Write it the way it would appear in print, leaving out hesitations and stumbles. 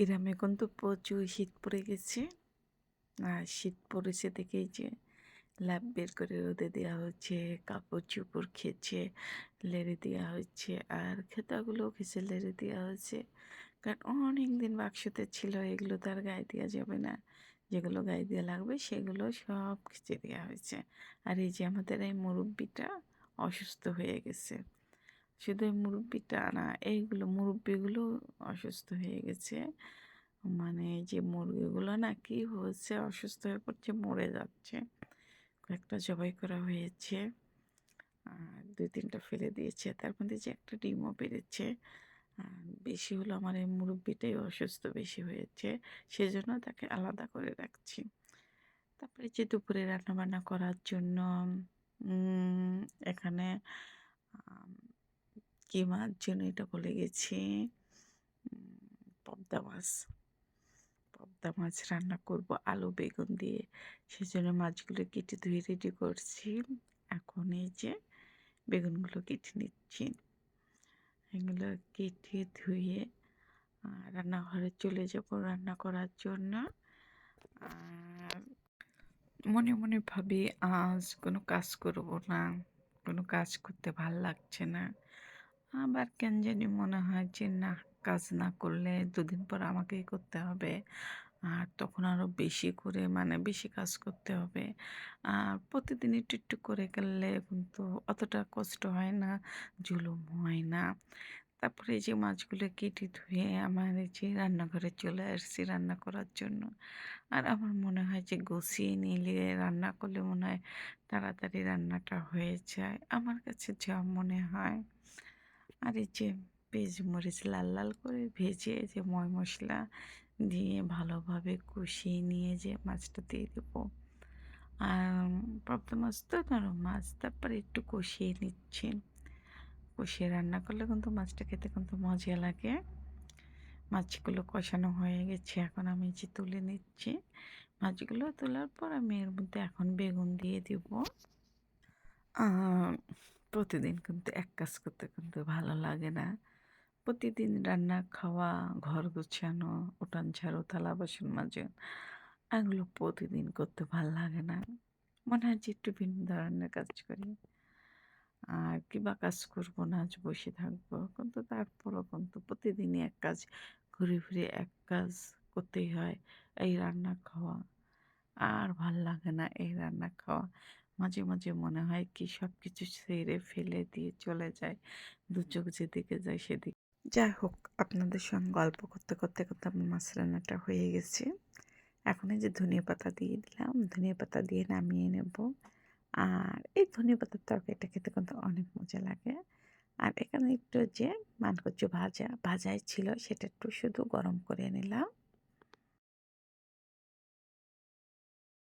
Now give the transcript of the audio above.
গ্রামে কিন্তু প্রচুর শীত পড়ে গেছে। আর শীত পড়েছে দেখেই যে ল্যাপ বের করে রোদে দেওয়া হচ্ছে, কাপড় চোপড় খেচ্ছে লেড়ে দেওয়া হচ্ছে, আর খেতাগুলোও খেছে লেড়ে দেওয়া হচ্ছে। কারণ অনেক দিন বাক্সতে ছিল, এগুলো তো আর গায়ে দেওয়া যাবে না। যেগুলো গায়ে দেওয়া লাগবে সেগুলো সব খিচে দেওয়া হয়েছে। আর এই যে আমাদের এই মুরব্বিটা অসুস্থ হয়ে গেছে। শুধু এই মুরব্বিটা না, এইগুলো মুরব্বিগুলো অসুস্থ হয়ে গেছে। মানে যে মুরগিগুলো না কি হচ্ছে, অসুস্থ হয়ে পড়ছে, মরে যাচ্ছে। কয়েকটা জবাই করা হয়েছে, আর 2-3টা ফেলে দিয়েছে, তার মধ্যে যে একটা ডিমও পেরেছে। বেশি হলো আমার এই মুরব্বিটাই অসুস্থ বেশি হয়েছে, সেজন্য তাকে আলাদা করে রাখছি। তারপরে যে দুপুরে রান্নাবান্না করার জন্য উম, এখানে আম, কি মাছ জন্য এটা বলে গেছি, পদ্মা মাছ। পদ্মা মাছ রান্না করব আলু বেগুন দিয়ে, সেজন্য মাছগুলো কেটে ধুয়ে রেডি করছি। এখন এই যে বেগুনগুলো কেটে নিচ্ছি, এগুলো কেটে ধুয়ে রান্নাঘরে চলে যাব রান্না করার জন্য। আর মনে মনে ভাবি আজ কোনো কাজ করব না, কোনো কাজ করতে ভাল লাগছে না। আবার কেন জানি মনে হয় যে না, কাজ না করলে 2 দিন পর আমাকেই করতে হবে, আর তখন আরও বেশি করে মানে বেশি কাজ করতে হবে। আর প্রতিদিন একটু একটু করে গেলে কিন্তু অতটা কষ্ট হয় না, জুলুম হয় না। তারপরে এই যে মাছগুলো কেটে ধুয়ে আমার এই যে রান্নাঘরে চলে আসছি রান্না করার জন্য। আর আমার মনে হয় যে গুছিয়ে নিলে রান্না করলে মনে হয় তাড়াতাড়ি রান্নাটা হয়ে যায়, আমার কাছে যা মনে হয়। আর এই যে পেঁয়াজ মরিচ লাল লাল করে ভেজে যে ময় মশলা দিয়ে ভালোভাবে কষিয়ে নিয়ে যে মাছটা দিয়ে দেবো। আর পাবদা মাছ তো নরম মাছ, তারপরে একটু কষিয়ে নিচ্ছি। কষিয়ে রান্না করলে কিন্তু মাছটা খেতে কিন্তু মজা লাগে। মাছগুলো কষানো হয়ে গেছে, এখন আমি যে তুলে নিচ্ছি। মাছগুলো তোলার পর আমি এর মধ্যে এখন বেগুন দিয়ে দিব। আহ, প্রতিদিন কিন্তু এক কাজ করতে কিন্তু ভালো লাগে না। প্রতিদিন রান্না খাওয়া, ঘর গোছানো, উঠান ঝাড়ু, থালা বাসন মাজা, এগুলো প্রতিদিন করতে ভালো লাগে না। মনে হয় যে একটু ভিন্ন ধরনের কাজ করি। আর কিবা কাজ করবো না, আজ বসে থাকবো, কিন্তু তারপরও কিন্তু প্রতিদিনই এক কাজ, ঘুরে ফিরে এক কাজ করতেই হয়। এই রান্না খাওয়া আর ভাল লাগে না, এই রান্না খাওয়া। মাঝে মাঝে মনে হয় কি সব কিছু ছেড়ে ফেলে দিয়ে চলে যায়, দু চোখ যেদিকে যায় সেদিকে। যাই হোক, আপনাদের সঙ্গে গল্প করতে করতে করতে আমার মাছ রান্নাটা হয়ে গেছে। এখন এই যে ধনিয়া পাতা দিয়ে দিলাম, ধনিয়া পাতা দিয়ে নামিয়ে নেব। আর এই ধনিয়া পাতার তরকারিটা খেতে কিন্তু অনেক মজা লাগে। আর এখানে একটু যে মানকচু ভাজাই ছিল, সেটা একটু শুধু গরম করে নিলাম।